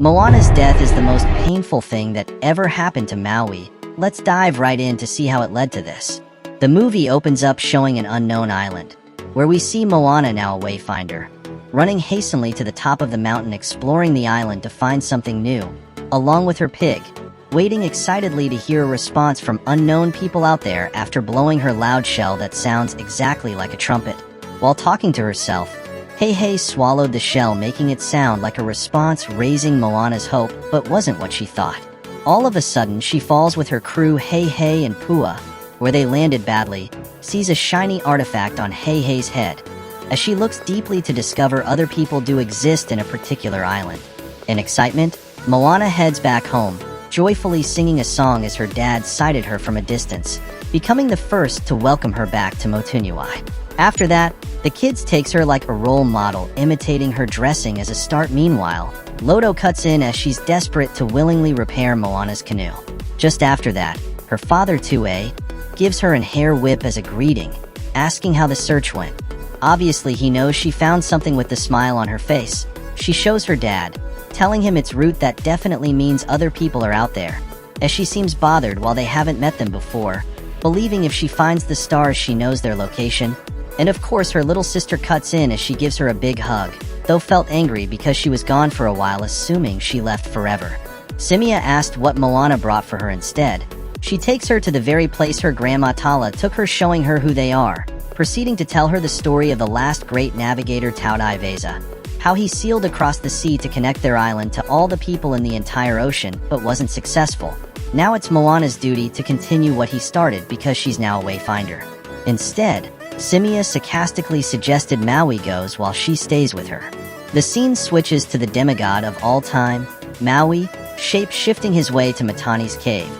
Moana's death is the most painful thing that ever happened to Maui. Let's dive right in to see how it led to this. The movie opens up showing an unknown island, where we see Moana, now a wayfinder, running hastily to the top of the mountain, exploring the island to find something new, along with her pig, waiting excitedly to hear a response from unknown people out there after blowing her loud shell that sounds exactly like a trumpet. While talking to herself, Hey swallowed the shell, making it sound like a response, raising Moana's hope, but wasn't what she thought. All of a sudden, she falls with her crew Hey and Pua, where they landed badly, sees a shiny artifact on Hei's head. As she looks deeply to discover other people do exist in a particular island. In excitement, Moana heads back home, joyfully singing a song as her dad sighted her from a distance, becoming the first to welcome her back to Motunui. After that, the kids takes her like a role model, imitating her dressing as a start. Meanwhile, Lodo cuts in as she's desperate to willingly repair Moana's canoe. Just after that, her father Tue gives her an hair whip as a greeting, asking how the search went. Obviously, he knows she found something with the smile on her face. She shows her dad, telling him it's root that definitely means other people are out there, as she seems bothered while they haven't met them before, believing if she finds the stars she knows their location. And of course, her little sister cuts in as she gives her a big hug, though felt angry because she was gone for a while, assuming she left forever. Simia asked what Moana brought for her instead. She takes her to the very place her grandma Tala took her, showing her who they are, proceeding to tell her the story of the last great navigator Taudai Veza, how he sailed across the sea to connect their island to all the people in the entire ocean, but wasn't successful. Now it's Moana's duty to continue what he started because she's now a wayfinder. Instead, Simia sarcastically suggested Maui goes while she stays with her. The scene switches to the demigod of all time, Maui, shape-shifting his way to Matani's cave,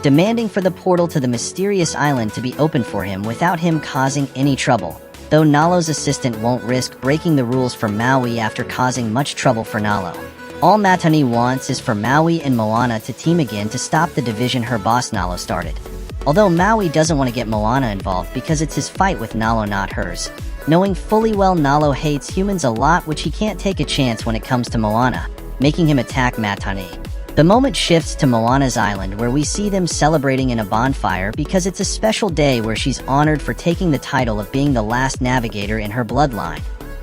demanding for the portal to the mysterious island to be opened for him without him causing any trouble, though Nalo's assistant won't risk breaking the rules for Maui after causing much trouble for Nalo. All Matani wants is for Maui and Moana to team again to stop the division her boss Nalo started. Although Maui doesn't want to get Moana involved because it's his fight with Nalo, not hers, knowing fully well Nalo hates humans a lot, which he can't take a chance when it comes to Moana, making him attack Matani. The moment shifts to Moana's island, where we see them celebrating in a bonfire because it's a special day where she's honored for taking the title of being the last navigator in her bloodline.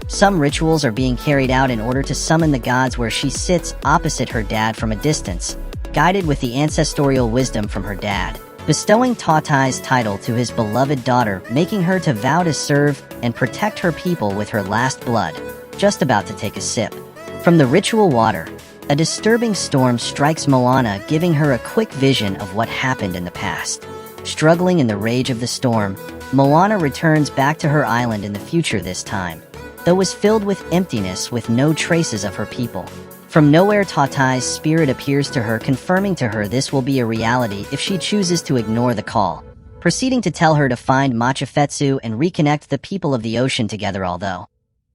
Some rituals are being carried out in order to summon the gods, where she sits opposite her dad from a distance, guided with the ancestral wisdom from her dad, bestowing Tautai's title to his beloved daughter, making her to vow to serve and protect her people with her last blood. Just about to take a sip from the ritual water, a disturbing storm strikes Moana, giving her a quick vision of what happened in the past. Struggling in the rage of the storm, Moana returns back to her island in the future, this time, though was filled with emptiness with no traces of her people. From nowhere, Tautai's spirit appears to her, confirming to her this will be a reality if she chooses to ignore the call, proceeding to tell her to find Machifetsu and reconnect the people of the ocean together. Although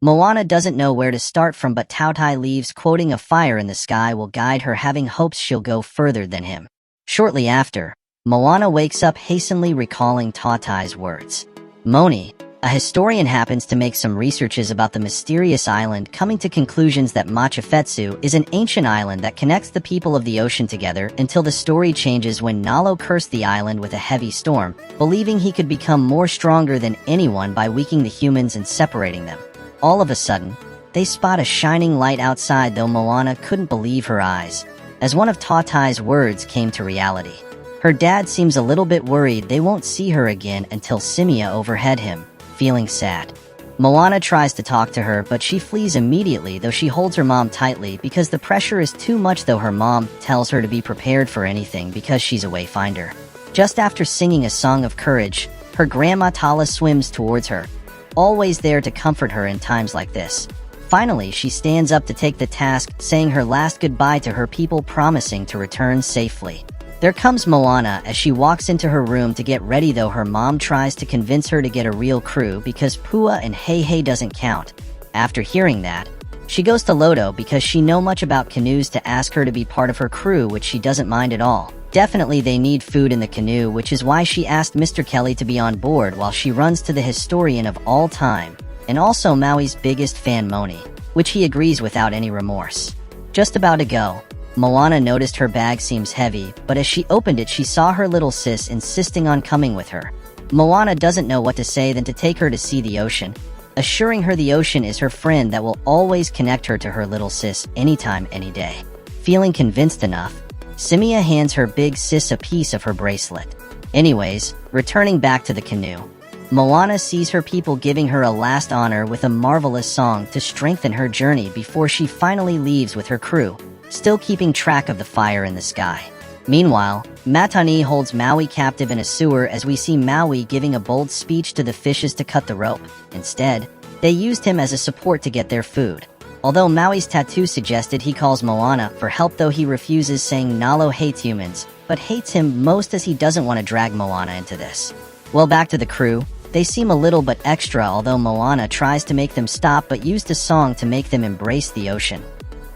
Moana doesn't know where to start from, but Tautai leaves, quoting a fire in the sky will guide her, having hopes she'll go further than him. Shortly after, Moana wakes up, hastily recalling Tautai's words. Moni, a historian, happens to make some researches about the mysterious island, coming to conclusions that Machifetsu is an ancient island that connects the people of the ocean together, until the story changes when Nalo cursed the island with a heavy storm, believing he could become more stronger than anyone by weakening the humans and separating them. All of a sudden, they spot a shining light outside, though Moana couldn't believe her eyes, as one of Tautai's words came to reality. Her dad seems a little bit worried they won't see her again until Simia overhead him, feeling sad. Moana tries to talk to her, but she flees immediately, though she holds her mom tightly because the pressure is too much, though her mom tells her to be prepared for anything because she's a wayfinder. Just after singing a song of courage, her grandma Tala swims towards her, always there to comfort her in times like this. Finally, she stands up to take the task, saying her last goodbye to her people, promising to return safely. There comes Moana as she walks into her room to get ready, though her mom tries to convince her to get a real crew because Pua and Hey doesn't count. After hearing that, she goes to Lodo because she know much about canoes to ask her to be part of her crew, which she doesn't mind at all. Definitely they need food in the canoe, which is why she asked Mr. Kelly to be on board, while she runs to the historian of all time, and also Maui's biggest fan Moni, which he agrees without any remorse. Just about to go, Moana noticed her bag seems heavy, but as she opened it she saw her little sis insisting on coming with her. Moana doesn't know what to say than to take her to see the ocean, assuring her the ocean is her friend that will always connect her to her little sis anytime, any day. Feeling convinced enough, Simia hands her big sis a piece of her bracelet. Anyways, returning back to the canoe, Moana sees her people giving her a last honor with a marvelous song to strengthen her journey before she finally leaves with her crew, still keeping track of the fire in the sky. Meanwhile, Matani holds Maui captive in a sewer as we see Maui giving a bold speech to the fishes to cut the rope. Instead, they used him as a support to get their food. Although Maui's tattoo suggested he calls Moana for help, though he refuses, saying Nalo hates humans, but hates him most as he doesn't want to drag Moana into this. Well, back to the crew, they seem a little bit extra, although Moana tries to make them stop but used a song to make them embrace the ocean.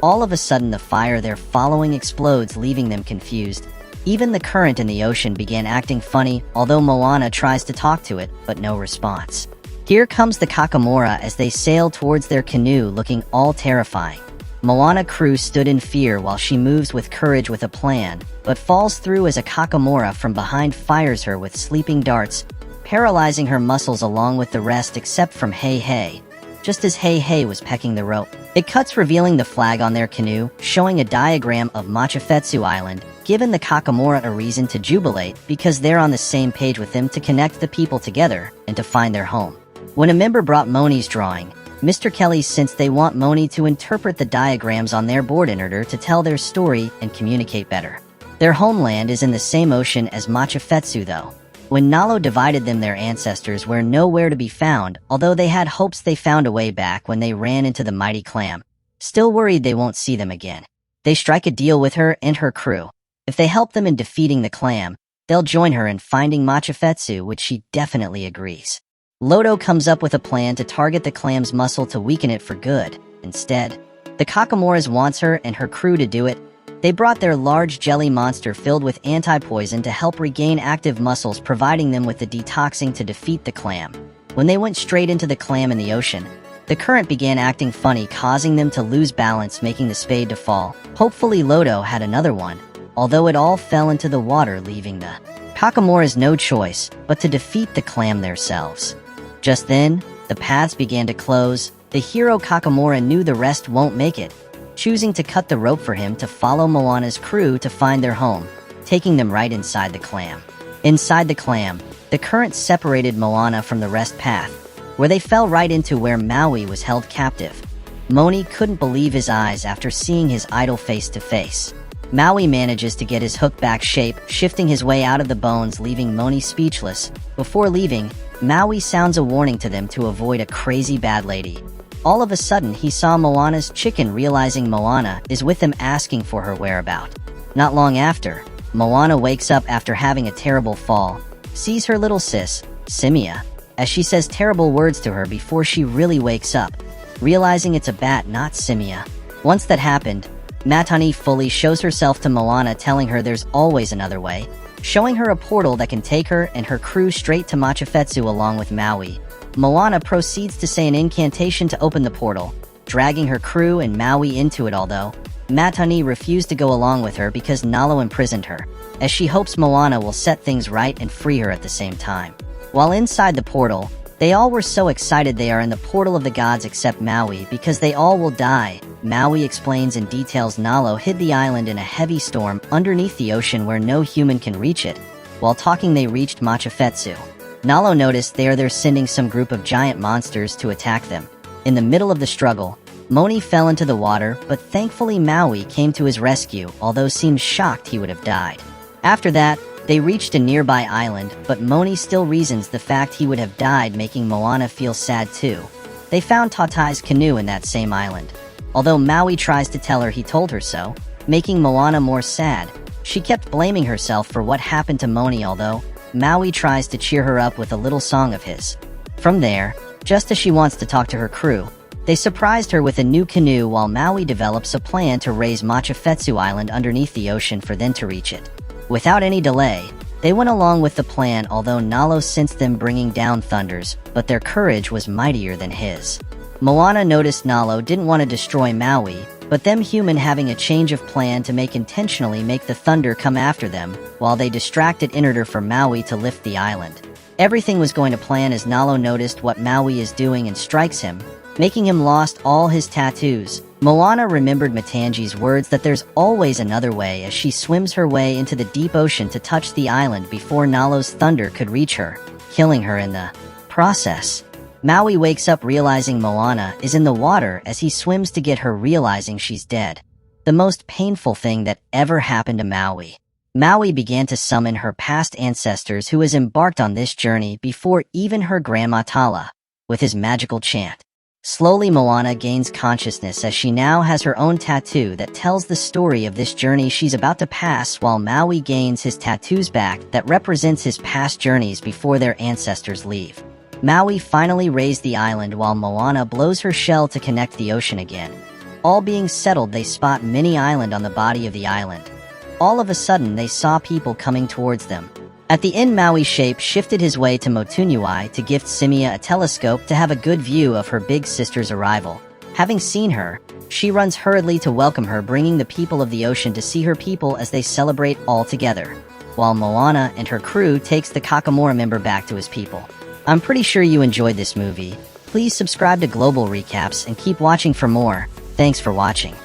All of a sudden the fire they're following explodes, leaving them confused. Even the current in the ocean began acting funny, although Moana tries to talk to it, but no response. Here comes the Kakamora as they sail towards their canoe, looking all terrifying. Moana crew stood in fear while she moves with courage with a plan, but falls through as a Kakamora from behind fires her with sleeping darts, paralyzing her muscles along with the rest except from Hey Hey. Just as Hey Hey was pecking the rope, it cuts, revealing the flag on their canoe, showing a diagram of Machifetsu Island, giving the Kakamora a reason to jubilate because they're on the same page with them to connect the people together and to find their home. When a member brought Moni's drawing, Mr. Kelly, since they want Moni to interpret the diagrams on their board in order to tell their story and communicate better. Their homeland is in the same ocean as Machifetsu though. When Nalo divided them, their ancestors were nowhere to be found, although they had hopes they found a way back when they ran into the mighty clam. Still worried they won't see them again, they strike a deal with her and her crew. If they help them in defeating the clam, they'll join her in finding Machifetsu, which she definitely agrees. Lodo comes up with a plan to target the clam's muscle to weaken it for good. Instead, the Kakamoras wants her and her crew to do it. They brought their large jelly monster filled with anti-poison to help regain active muscles, providing them with the detoxing to defeat the clam. When they went straight into the clam in the ocean, the current began acting funny, causing them to lose balance, making the spade to fall. Hopefully Lodo had another one, although it all fell into the water, leaving the Kakamoras no choice but to defeat the clam themselves. Just then, the paths began to close. The hero Kakamora knew the rest won't make it, choosing to cut the rope for him to follow Moana's crew to find their home, taking them right inside the clam. Inside the clam, the current separated Moana from the rest path, where they fell right into where Maui was held captive. Moni couldn't believe his eyes after seeing his idol face to face. Maui manages to get his hook back shape, shifting his way out of the bones, leaving Moni speechless. Before leaving, Maui sounds a warning to them to avoid a crazy bad lady. All of a sudden, he saw Moana's chicken, realizing Moana is with them, asking for her whereabout. Not long after, Moana wakes up after having a terrible fall, sees her little sis, Simia, as she says terrible words to her before she really wakes up, realizing it's a bat, not Simia. Once that happened, Matani fully shows herself to Moana, telling her there's always another way, showing her a portal that can take her and her crew straight to Machifetsu along with Maui. Moana proceeds to say an incantation to open the portal, dragging her crew and Maui into it, although Matani refused to go along with her because Nalo imprisoned her, as she hopes Moana will set things right and free her at the same time. While inside the portal, they all were so excited they are in the portal of the gods except Maui because they all will die. Maui explains and details Nalo hid the island in a heavy storm underneath the ocean where no human can reach it. While talking, they reached Machifetsu. Nalo noticed they're sending some group of giant monsters to attack them. In the middle of the struggle, Moni fell into the water, but thankfully Maui came to his rescue, although seems shocked he would have died. After that, they reached a nearby island, but Moni still reasons the fact he would have died, making Moana feel sad too. They found Tatai's canoe in that same island. Although Maui tries to tell her he told her so, making Moana more sad. She kept blaming herself for what happened to Moni, although Maui tries to cheer her up with a little song of his. From there, just as she wants to talk to her crew, they surprised her with a new canoe while Maui develops a plan to raise Machifetsu Island underneath the ocean for them to reach it. Without any delay, they went along with the plan, although Nalo sensed them bringing down thunders, but their courage was mightier than his. Moana noticed Nalo didn't want to destroy Maui, but them human having a change of plan to intentionally make the thunder come after them, while they distracted in order for Maui to lift the island. Everything was going to plan as Nalo noticed what Maui is doing and strikes him, making him lost all his tattoos. Moana remembered Matangi's words that there's always another way as she swims her way into the deep ocean to touch the island before Nalo's thunder could reach her, killing her in the process. Maui wakes up realizing Moana is in the water as he swims to get her, realizing she's dead. The most painful thing that ever happened to Maui. Maui began to summon her past ancestors who has embarked on this journey before even her grandma Tala, with his magical chant. Slowly Moana gains consciousness as she now has her own tattoo that tells the story of this journey she's about to pass, while Maui gains his tattoos back that represents his past journeys before their ancestors leave. Maui finally raised the island while Moana blows her shell to connect the ocean again. All being settled, they spot Mini Island on the body of the island. All of a sudden they saw people coming towards them. At the end, Maui shape shifted his way to Motunui to gift Simia a telescope to have a good view of her big sister's arrival. Having seen her, she runs hurriedly to welcome her, bringing the people of the ocean to see her people as they celebrate all together, while Moana and her crew takes the Kakamora member back to his people. I'm pretty sure you enjoyed this movie. Please subscribe to Global Recaps and keep watching for more. Thanks for watching.